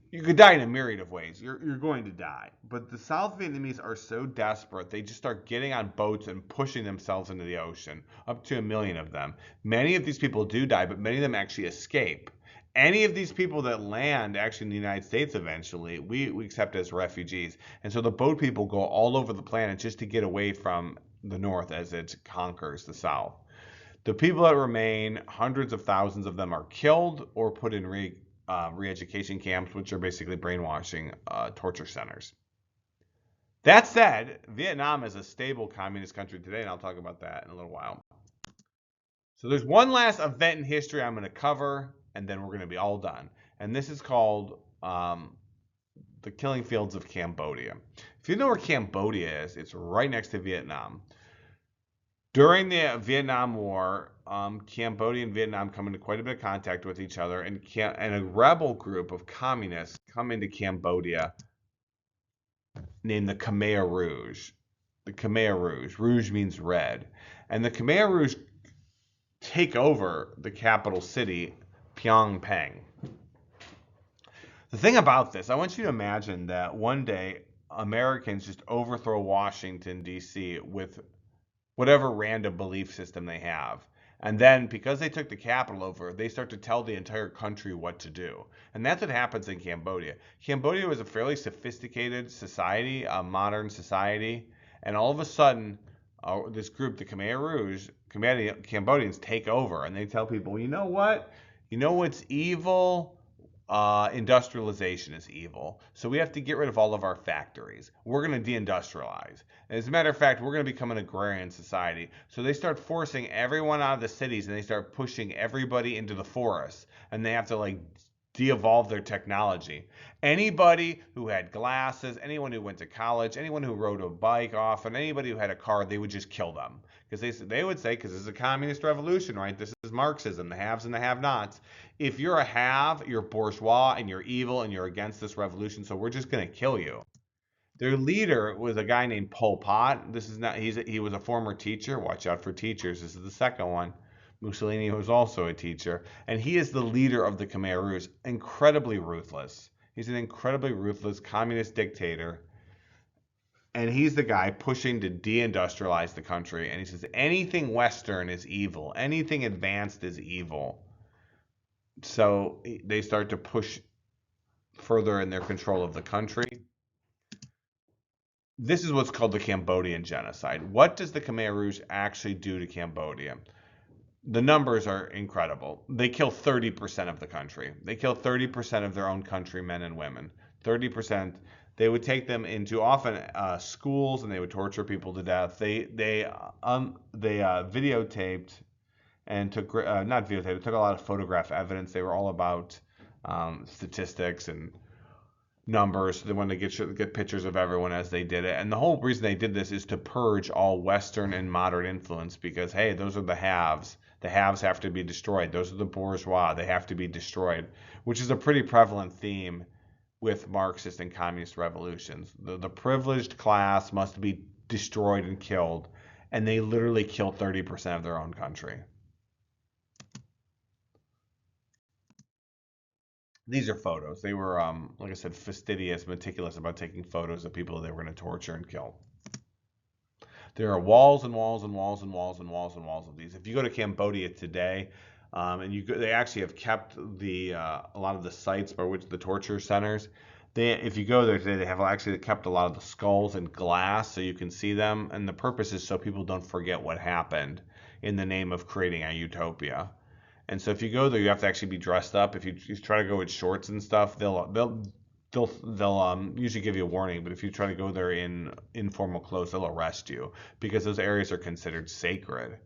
You could die in a myriad of ways. You're going to die. But the South Vietnamese are so desperate, they just start getting on boats and pushing themselves into the ocean, up to 1 million of them. Many of these people do die, but many of them actually escape. Any of these people that land actually in the United States eventually, we accept as refugees. And so the boat people go all over the planet just to get away from the North as it conquers the South. The people that remain, hundreds of thousands of them are killed or put in re-education camps, which are basically brainwashing torture centers. That said, Vietnam is a stable communist country today, and I'll talk about that in a little while. So there's one last event in history I'm going to cover, and then we're going to be all done. And this is called the killing fields of Cambodia. If you know where Cambodia is, it's right next to Vietnam. During the Vietnam War, Cambodia and Vietnam come into quite a bit of contact with each other, and a rebel group of communists come into Cambodia named the Khmer Rouge. The Khmer Rouge. Rouge means red. And the Khmer Rouge take over the capital city, Phnom Penh. The thing about this, I want you to imagine that one day Americans just overthrow Washington, D.C. with whatever random belief system they have. And then, because they took the capital over, they start to tell the entire country what to do. And that's what happens in Cambodia. Cambodia was a fairly sophisticated society, a modern society. And all of a sudden, this group, the Khmer Rouge, Cambodians, take over. And they tell people, you know what? You know what's evil? Industrialization is evil. So we have to get rid of all of our factories. We're going to deindustrialize. As a matter of fact, we're going to become an agrarian society. So they start forcing everyone out of the cities and they start pushing everybody into the forests. And they have to like de-evolve their technology. Anybody who had glasses, anyone who went to college, anyone who rode a bike often, anybody who had a car, they would just kill them. Because they would say, because this is a communist revolution, right? This is Marxism, the haves and the have-nots. If you're a have, you're bourgeois and you're evil and you're against this revolution, so we're just going to kill you. Their leader was a guy named Pol Pot. This is not he was a former teacher. Watch out for teachers. This is the second one. Mussolini was also a teacher, and he is the leader of the Khmer Rouge. Incredibly ruthless. He's an incredibly ruthless communist dictator, and he's the guy pushing to deindustrialize the country. And he says anything Western is evil. Anything advanced is evil. So they start to push further in their control of the country. This is what's called the Cambodian genocide. What does the Khmer Rouge actually do to Cambodia? The numbers are incredible. They kill 30% of the country. They kill 30% of their own countrymen and women. 30%. They would take them into often schools and they would torture people to death. They videotaped and took not videotaped. Took a lot of photograph evidence. They were all about statistics and numbers. They wanted to get pictures of everyone as they did it. And the whole reason they did this is to purge all Western and modern influence because, hey, those are the haves. The haves have to be destroyed. Those are the bourgeois. They have to be destroyed, which is a pretty prevalent theme with Marxist and communist revolutions. The privileged class must be destroyed and killed, and they literally kill 30% of their own country. These are photos. They were, like I said, fastidious, meticulous about taking photos of people they were going to torture and kill. There are walls and walls and walls and walls and walls and walls of these. If you go to Cambodia today, they actually have kept a lot of the sites by which the torture centers. If you go there today, they have actually kept a lot of the skulls in glass so you can see them. And the purpose is so people don't forget what happened in the name of creating a utopia. And so if you go there, you have to actually be dressed up. If you try to go with shorts and stuff, they'll usually give you a warning. But if you try to go there in informal clothes, they'll arrest you because those areas are considered sacred.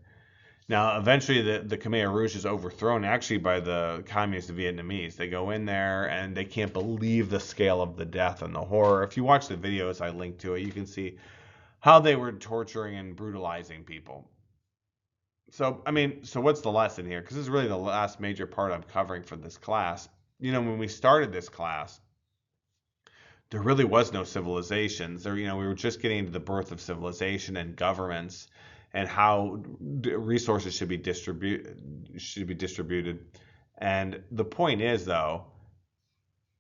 Now, eventually, the Khmer Rouge is overthrown actually by the communist Vietnamese. They go in there and they can't believe the scale of the death and the horror. If you watch the videos I linked to it, you can see how they were torturing and brutalizing people. So, so what's the lesson here? Because this is really the last major part I'm covering for this class. When we started this class, there really was no civilizations. We were just getting into the birth of civilization and governments and how resources should be distributed. And the point is, though,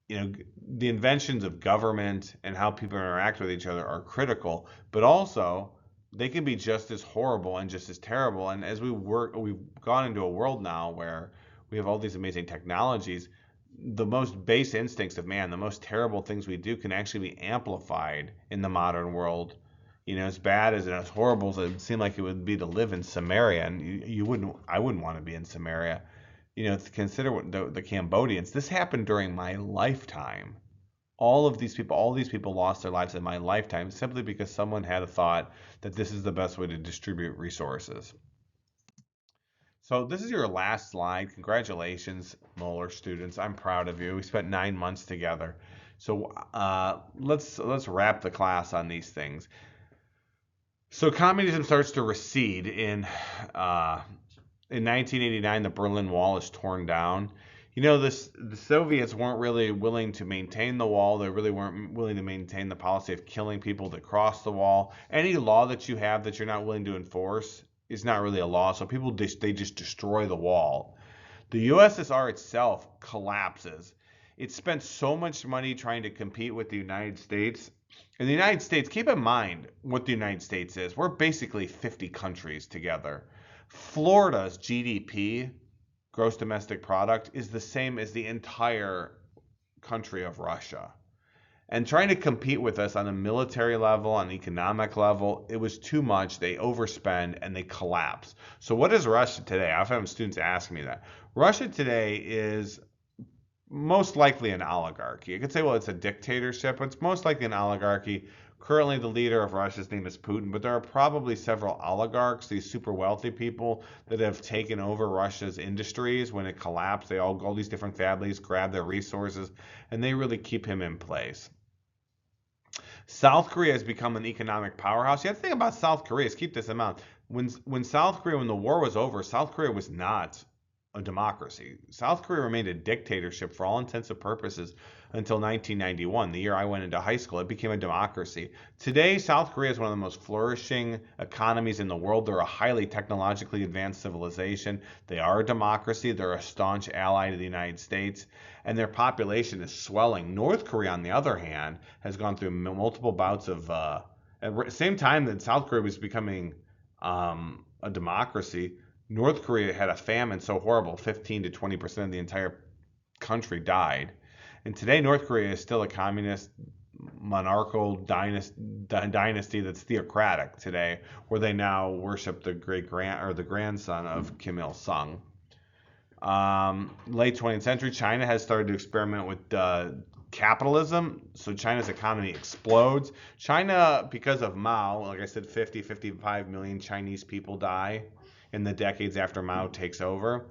the inventions of government and how people interact with each other are critical, but also they can be just as horrible and just as terrible. And as we've gone into a world now where we have all these amazing technologies, the most base instincts of man, the most terrible things we do can actually be amplified in the modern world. As bad as and as horrible as it seemed like it would be to live in Samaria, and I wouldn't want to be in Samaria. Consider what the Cambodians, this happened during my lifetime. All these people lost their lives in my lifetime simply because someone had a thought that this is the best way to distribute resources. So this is your last slide. Congratulations, Moeller students. I'm proud of you. We spent 9 months together. So let's wrap the class on these things. So communism starts to recede in 1989. The Berlin Wall is torn down. The Soviets weren't really willing to maintain the wall. They really weren't willing to maintain the policy of killing people that cross the wall. Any law that you have that you're not willing to enforce is not really a law. So they just destroy the wall. The USSR itself collapses. It spent so much money trying to compete with the United States. And the United States, keep in mind what the United States is. We're basically 50 countries together. Florida's GDP, gross domestic product, is the same as the entire country of Russia. And trying to compete with us on a military level, on an economic level, it was too much. They overspend and they collapse. So what is Russia today? I've had students ask me that. Russia today is most likely an oligarchy. You could say, well, it's a dictatorship, but it's most likely an oligarchy. Currently, the leader of Russia's name is Putin, but there are probably several oligarchs, these super wealthy people that have taken over Russia's industries. When it collapsed, all these different families grab their resources, and they really keep him in place. South Korea has become an economic powerhouse. You have to think about South Korea. Keep this in mind. When the war was over, South Korea was not a democracy. South Korea remained a dictatorship for all intents and purposes until 1991, the year I went into high school. It became a democracy. Today, South Korea is one of the most flourishing economies in the world. They're a highly technologically advanced civilization. They are a democracy. They're a staunch ally to the United States, and their population is swelling. North Korea, on the other hand, has gone through multiple bouts of, at the same time that South Korea was becoming a democracy, North Korea had a famine so horrible, 15 to 20% of the entire country died. And today, North Korea is still a communist monarchical dynasty that's theocratic today, where they now worship the the grandson of Kim Il Sung. Late 20th century, China has started to experiment with capitalism. So China's economy explodes. China, because of Mao, like I said, 55 million Chinese people die in the decades after Mao takes over.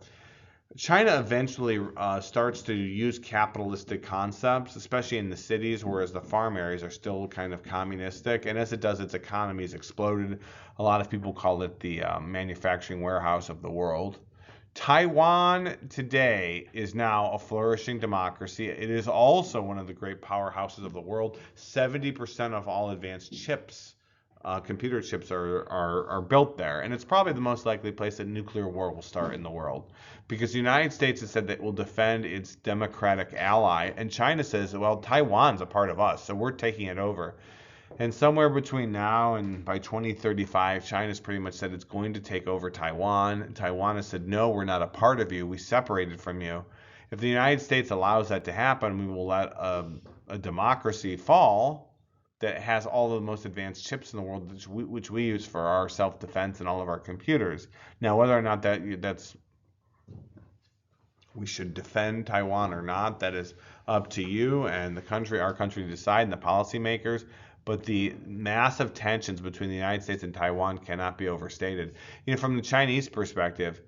China eventually starts to use capitalistic concepts, especially in the cities, whereas the farm areas are still kind of communistic. And as it does, its economy has exploded. A lot of people call it the manufacturing warehouse of the world. Taiwan today is now a flourishing democracy. It is also one of the great powerhouses of the world. 70% of all advanced chips, computer chips, are built there. And it's probably the most likely place that nuclear war will start in the world. Because the United States has said that it will defend its democratic ally. And China says, well, Taiwan's a part of us, so we're taking it over. And somewhere between now and by 2035, China's pretty much said it's going to take over Taiwan. Taiwan has said, no, we're not a part of you. We separated from you. If the United States allows that to happen, we will let a democracy fall that has all the most advanced chips in the world, which we use for our self-defense and all of our computers. Now, whether or not that's we should defend Taiwan or not, that is up to you and our country to decide, and the policymakers. But the massive tensions between the United States and Taiwan cannot be overstated. From the Chinese perspective,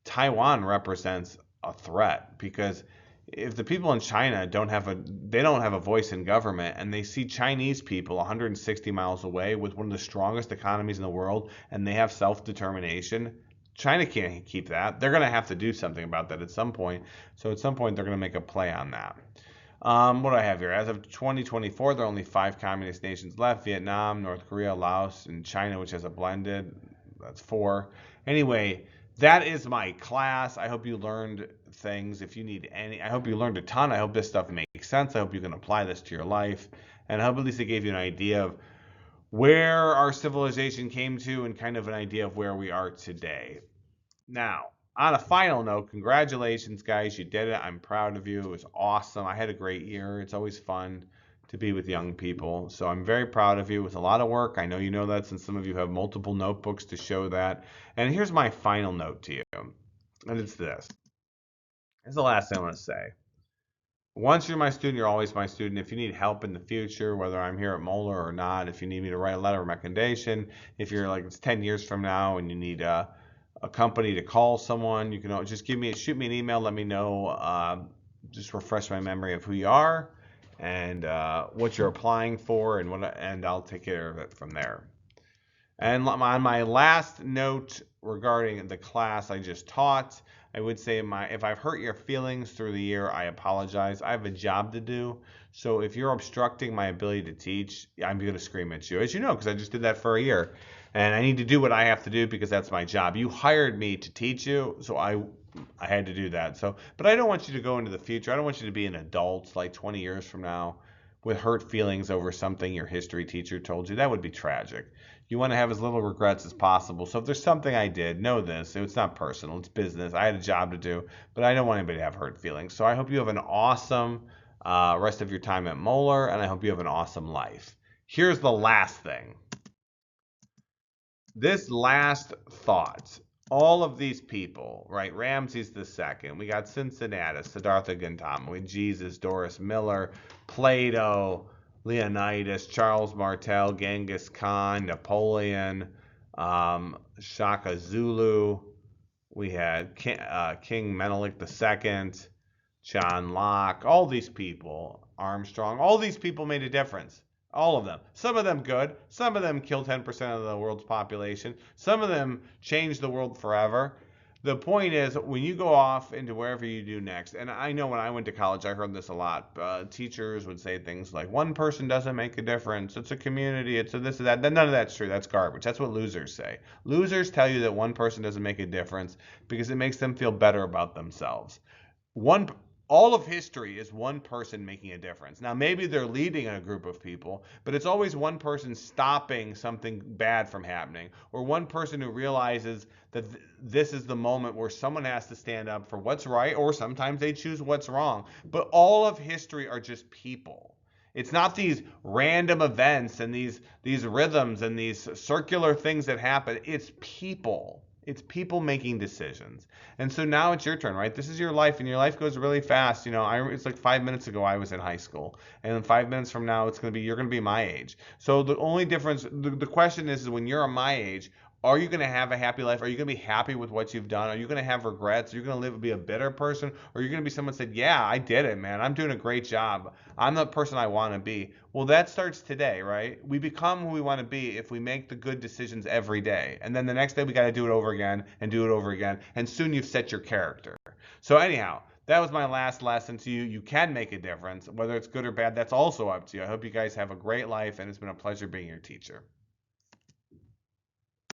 Taiwan represents a threat, because if the people in China don't have a voice in government, and they see Chinese people 160 miles away with one of the strongest economies in the world, and they have self-determination, China can't keep that. They're going to have to do something about that at some point. So at some point, they're going to make a play on that. What do I have here? As of 2024, there are only 5 communist nations left: Vietnam, North Korea, Laos, and China, which has a blended. That's 4. Anyway, that is my class. I hope you learned things. I hope you learned a ton. I hope this stuff makes sense. I hope you can apply this to your life. And I hope at least it gave you an idea of where our civilization came to, and kind of an idea of where we are today. Now, on a final note, congratulations, guys. You did it. I'm proud of you. It was awesome. I had a great year. It's always fun to be with young people. So I'm very proud of you. It was a lot of work. I know you know that, since some of you have multiple notebooks to show that. And here's my final note to you. And it's this. It's the last thing I want to say. Once you're my student, you're always my student. If you need help in the future, whether I'm here at Moeller or not, if you need me to write a letter of recommendation, if you're like, it's 10 years from now and you need a company to call someone, you can just shoot me an email, let me know, just refresh my memory of who you are and what you're applying for, and I'll take care of it from there. And on my last note regarding the class I just taught, I would say if I've hurt your feelings through the year, I apologize. I have a job to do. So if you're obstructing my ability to teach, I'm going to scream at you, as you know, because I just did that for a year. And I need to do what I have to do, because that's my job. You hired me to teach you, so I had to do that. So, but I don't want you to go into the future. I don't want you to be an adult like 20 years from now with hurt feelings over something your history teacher told you. That would be tragic. You want to have as little regrets as possible. So if there's something I did, know this. It's not personal. It's business. I had a job to do, but I don't want anybody to have hurt feelings. So I hope you have an awesome rest of your time at Moeller, and I hope you have an awesome life. Here's the last thing. This last thought, all of these people, right? Ramses II, we got Cincinnatus, Siddhartha Gautama, we Jesus, Doris Miller, Plato, Leonidas, Charles Martel, Genghis Khan, Napoleon, Shaka Zulu. We had King Menelik II, John Locke, all these people, Armstrong, all these people made a difference. All of them. Some of them good. Some of them killed 10% of the world's population. Some of them changed the world forever. The point is, when you go off into wherever you do next, and I know when I went to college, I heard this a lot. Teachers would say things like, one person doesn't make a difference. It's a community. It's a this and that. None of that's true. That's garbage. That's what losers say. Losers tell you that one person doesn't make a difference because it makes them feel better about themselves. One All of history is one person making a difference. Now maybe they're leading a group of people, but it's always one person stopping something bad from happening, or one person who realizes that this is the moment where someone has to stand up for what's right, or sometimes they choose what's wrong. But all of history are just people. It's not these random events and these rhythms and these circular things that happen. It's people. It's people making decisions. And so now it's your turn, right? This is your life, and your life goes really fast. It's like 5 minutes ago I was in high school, and then 5 minutes from now you're gonna be my age. So the only difference, the question is when you're my age, are you going to have a happy life? Are you going to be happy with what you've done? Are you going to have regrets? Are you going to be a bitter person? Or are you going to be someone who said, yeah, I did it, man. I'm doing a great job. I'm the person I want to be. Well, that starts today, right? We become who we want to be if we make the good decisions every day. And then the next day we got to do it over again and do it over again. And soon you've set your character. So anyhow, that was my last lesson to you. You can make a difference. Whether it's good or bad, that's also up to you. I hope you guys have a great life, and it's been a pleasure being your teacher.